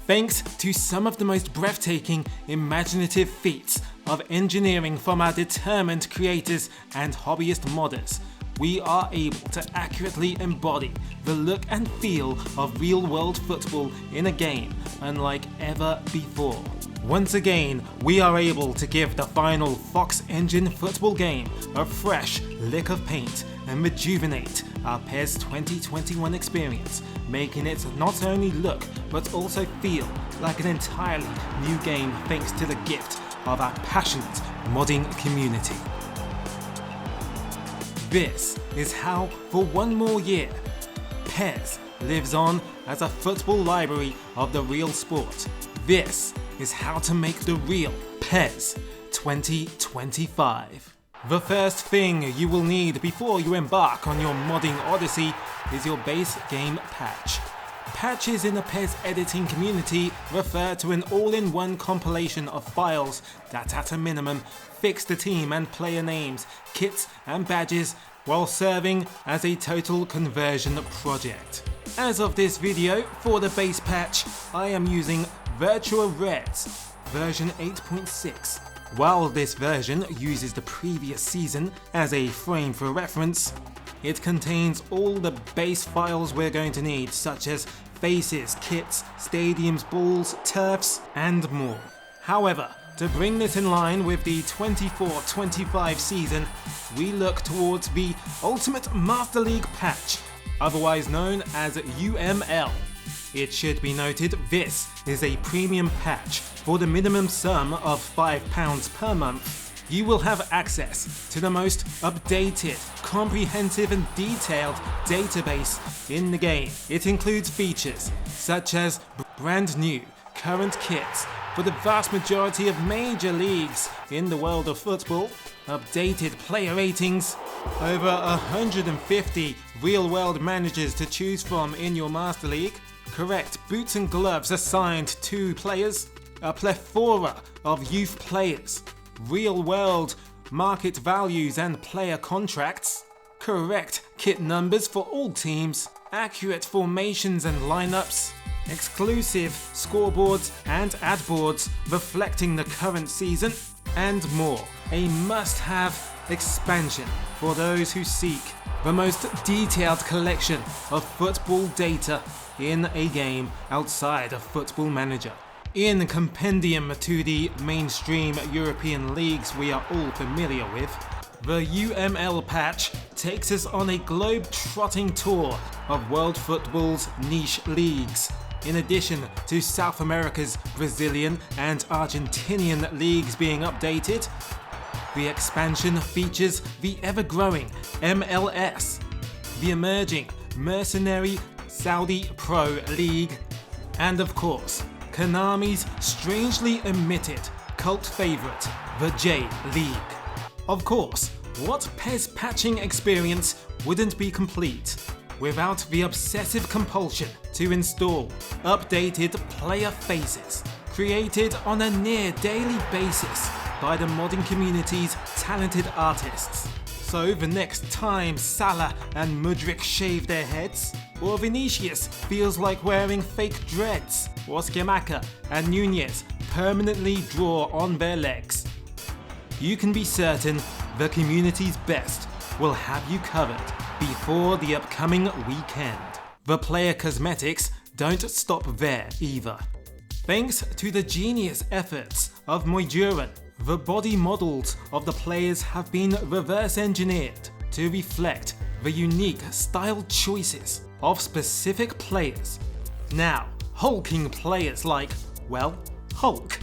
Thanks to some of the most breathtaking, imaginative feats of engineering from our determined creators and hobbyist modders, we are able to accurately embody the look and feel of real-world football in a game unlike ever before. Once again, we are able to give the final Fox Engine football game a fresh lick of paint and rejuvenate our PES 2021 experience, making it not only look but also feel like an entirely new game thanks to the gift of our passionate modding community. This is how, for one more year, PES lives on as a football library of the real sport. This is how to make the real PES 2025. The first thing you will need before you embark on your modding odyssey is your base game patch. Patches in the PES editing community refer to an all-in-one compilation of files that at a minimum fix the team and player names, kits and badges while serving as a total conversion project. As of this video, for the base patch, I am using Virtua Reds version 8.6. While this version uses the previous season as a frame for reference, it contains all the base files we're going to need, such as faces, kits, stadiums, balls, turfs, and more. However, to bring this in line with the 24-25 season, we look towards the Ultimate Master League patch, otherwise known as UML. It should be noted this is a premium patch. For the minimum sum of £5 per month, you will have access to the most updated, comprehensive and detailed database in the game. It includes features such as brand new, current kits for the vast majority of major leagues in the world of football, updated player ratings, over 150 real-world managers to choose from in your Master League, correct boots and gloves assigned to players, a plethora of youth players, real-world market values and player contracts, correct kit numbers for all teams, accurate formations and lineups, exclusive scoreboards and ad boards reflecting the current season, and more. A must-have expansion for those who seek the most detailed collection of football data in a game outside of Football Manager. In compendium to the mainstream European leagues we are all familiar with, the UML patch takes us on a globe-trotting tour of world football's niche leagues. In addition to South America's Brazilian and Argentinian leagues being updated, the expansion features the ever-growing MLS, the emerging mercenary Saudi Pro League, and of course, Konami's strangely omitted cult favourite, the J-League. Of course, what PES patching experience wouldn't be complete without the obsessive compulsion to install updated player faces, created on a near daily basis by the modding community's talented artists. So the next time Salah and Mudryk shave their heads, or Vinicius feels like wearing fake dreads, or Scamacca and Nunez permanently draw on their legs, you can be certain the community's best will have you covered before the upcoming weekend. The player cosmetics don't stop there either. Thanks to the genius efforts of Moiduran, the body models of the players have been reverse engineered to reflect the unique style choices of specific players. Now, hulking players like, well, Hulk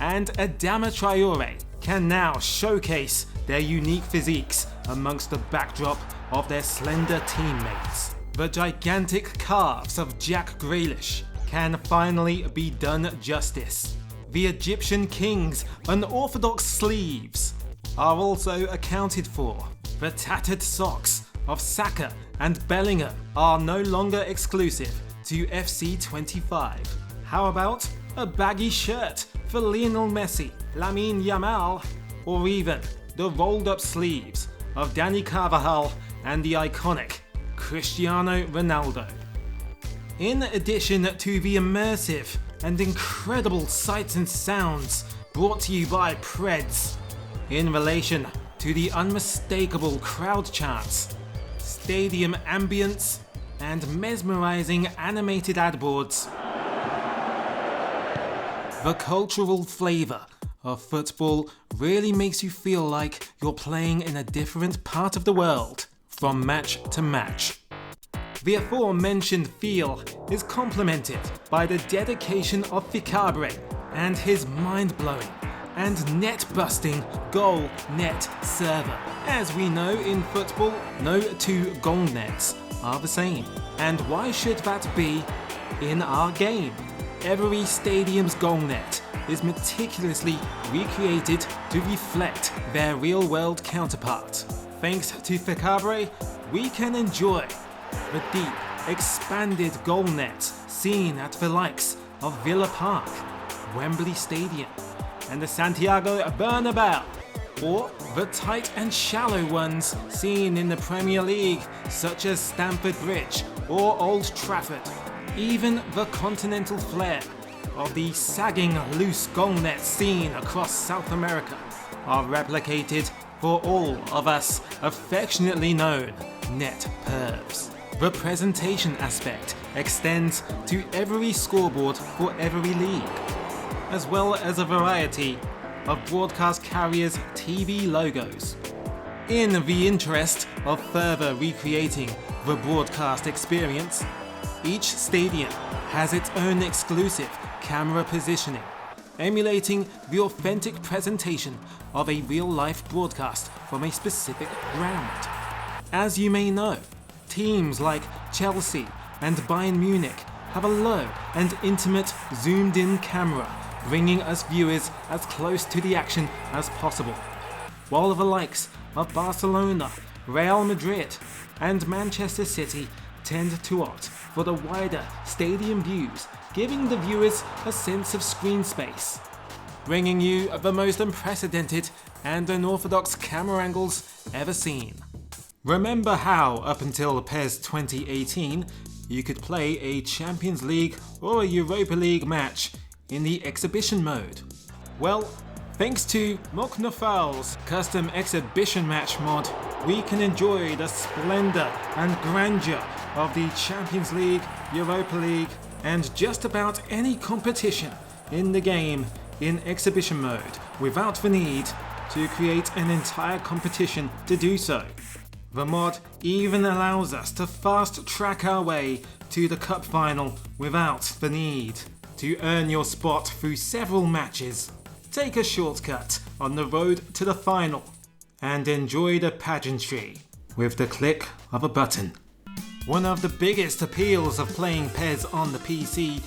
and Adama Traore can now showcase their unique physiques amongst the backdrop of their slender teammates. The gigantic calves of Jack Grealish can finally be done justice. The Egyptian King's unorthodox sleeves are also accounted for. The tattered socks of Saka and Bellingham are no longer exclusive to FC 25. How about a baggy shirt for Lionel Messi, Lamine Yamal, or even the rolled up sleeves of Dani Carvajal and the iconic Cristiano Ronaldo? In addition to the immersive and incredible sights and sounds brought to you by Preds. In relation to the unmistakable crowd charts, stadium ambience, and mesmerizing animated ad boards, the cultural flavor of football really makes you feel like you're playing in a different part of the world from match to match. The aforementioned feel is complemented by the dedication of Ficabre and his mind-blowing and net-busting goal net server. As we know in football, no two goal nets are the same. And why should that be in our game? Every stadium's goal net is meticulously recreated to reflect their real-world counterpart. Thanks to Ficabre, we can enjoy the deep, expanded goal nets seen at the likes of Villa Park, Wembley Stadium, and the Santiago Bernabeu, or the tight and shallow ones seen in the Premier League, such as Stamford Bridge or Old Trafford. Even the continental flair of the sagging loose goal nets seen across South America are replicated for all of us affectionately known net pervs. The presentation aspect extends to every scoreboard for every league, as well as a variety of broadcast carriers' TV logos. In the interest of further recreating the broadcast experience, each stadium has its own exclusive camera positioning, emulating the authentic presentation of a real-life broadcast from a specific ground. As you may know, teams like Chelsea and Bayern Munich have a low and intimate zoomed-in camera, bringing us viewers as close to the action as possible, while the likes of Barcelona, Real Madrid, and Manchester City tend to opt for the wider stadium views, giving the viewers a sense of screen space, bringing you the most unprecedented and unorthodox camera angles ever seen. Remember how, up until PES 2018, you could play a Champions League or a Europa League match in the exhibition mode? Well, thanks to Moknofal's custom exhibition match mod, we can enjoy the splendor and grandeur of the Champions League, Europa League, and just about any competition in the game in exhibition mode without the need to create an entire competition to do so. The mod even allows us to fast track our way to the cup final without the need to earn your spot through several matches. Take a shortcut on the road to the final and enjoy the pageantry with the click of a button. One of the biggest appeals of playing PES on the PC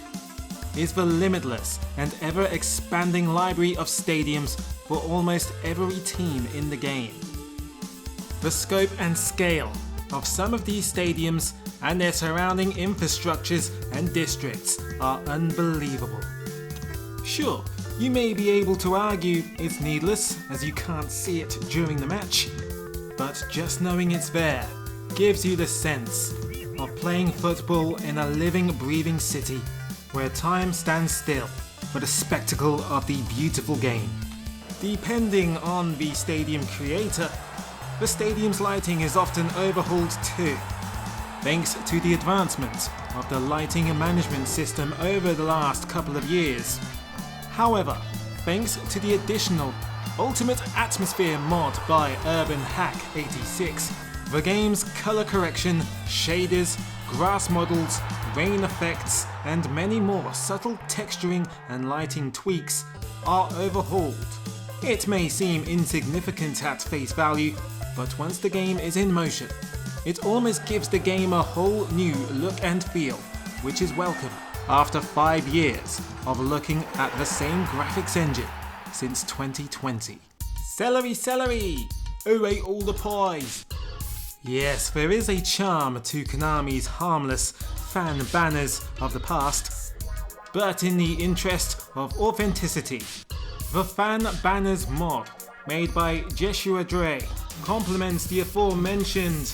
is the limitless and ever-expanding library of stadiums for almost every team in the game. The scope and scale of some of these stadiums and their surrounding infrastructures and districts are unbelievable. Sure, you may be able to argue it's needless as you can't see it during the match, but just knowing it's there gives you the sense of playing football in a living, breathing city where time stands still for the spectacle of the beautiful game. Depending on the stadium creator, the stadium's lighting is often overhauled too, thanks to the advancement of the lighting management system over the last couple of years. However, thanks to the additional Ultimate Atmosphere mod by Urban Hack 86, the game's color correction, shaders, grass models, rain effects, and many more subtle texturing and lighting tweaks are overhauled. It may seem insignificant at face value, but once the game is in motion, it almost gives the game a whole new look and feel, which is welcome after 5 years of looking at the same graphics engine since 2020. Celery, celery! Away all the pies! Yes, there is a charm to Konami's harmless fan banners of the past, but in the interest of authenticity, the Fan Banners mod, made by Jeshua Dre, complements the aforementioned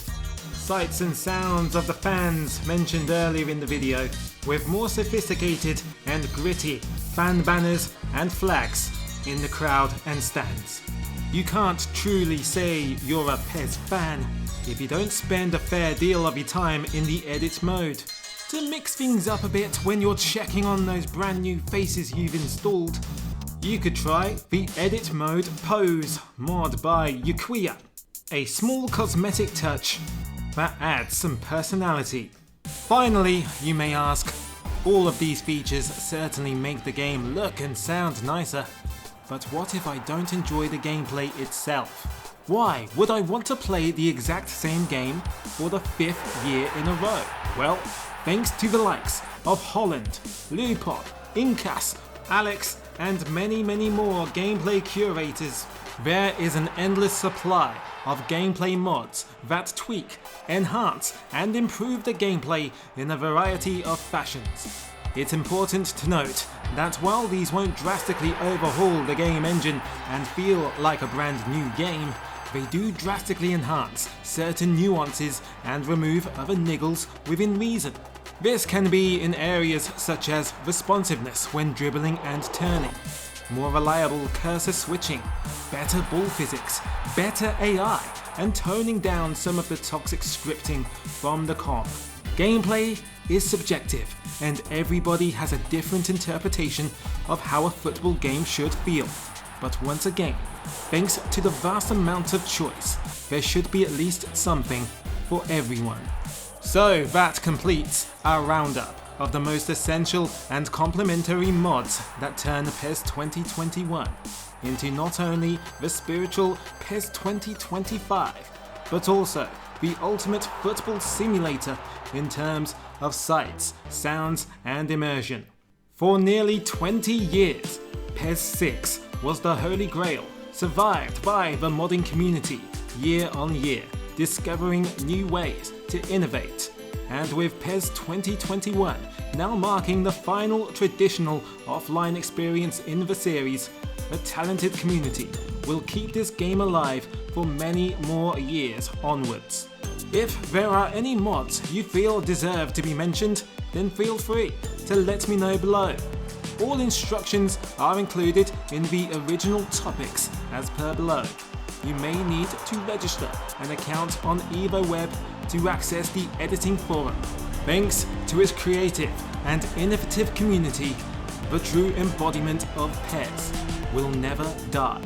sights and sounds of the fans mentioned earlier in the video with more sophisticated and gritty, fan banners and flags in the crowd and stands. You can't truly say you're a PES fan if you don't spend a fair deal of your time in the edit mode. To mix things up a bit when you're checking on those brand new faces you've installed, you could try the Edit Mode Pose mod by Yukiya, a small cosmetic touch that adds some personality. Finally, you may ask, all of these features certainly make the game look and sound nicer, but what if I don't enjoy the gameplay itself? Why would I want to play the exact same game for the 5th year in a row? Well, thanks to the likes of Holland, Lupop, Incas, Alex, and many more gameplay curators, there is an endless supply of gameplay mods that tweak, enhance, and improve the gameplay in a variety of fashions. It's important to note that while these won't drastically overhaul the game engine and feel like a brand new game, they do drastically enhance certain nuances and remove other niggles within reason. This can be in areas such as responsiveness when dribbling and turning, more reliable cursor switching, better ball physics, better AI, and toning down some of the toxic scripting from the comp. Gameplay is subjective, and everybody has a different interpretation of how a football game should feel. But once again, thanks to the vast amount of choice, there should be at least something for everyone. So that completes our roundup of the most essential and complementary mods that turn PES 2021 into not only the spiritual PES 2025, but also the ultimate football simulator in terms of sights, sounds, and immersion. For nearly 20 years, PES 6 was the holy grail, survived by the modding community year on year, discovering new ways to innovate. And with PES 2021 now marking the final traditional offline experience in the series, the talented community will keep this game alive for many more years onwards. If there are any mods you feel deserve to be mentioned, then feel free to let me know below. All instructions are included in the original topics as per below. You may need to register an account on EvoWeb to access the editing forum. Thanks to its creative and innovative community, the true embodiment of PES will never die.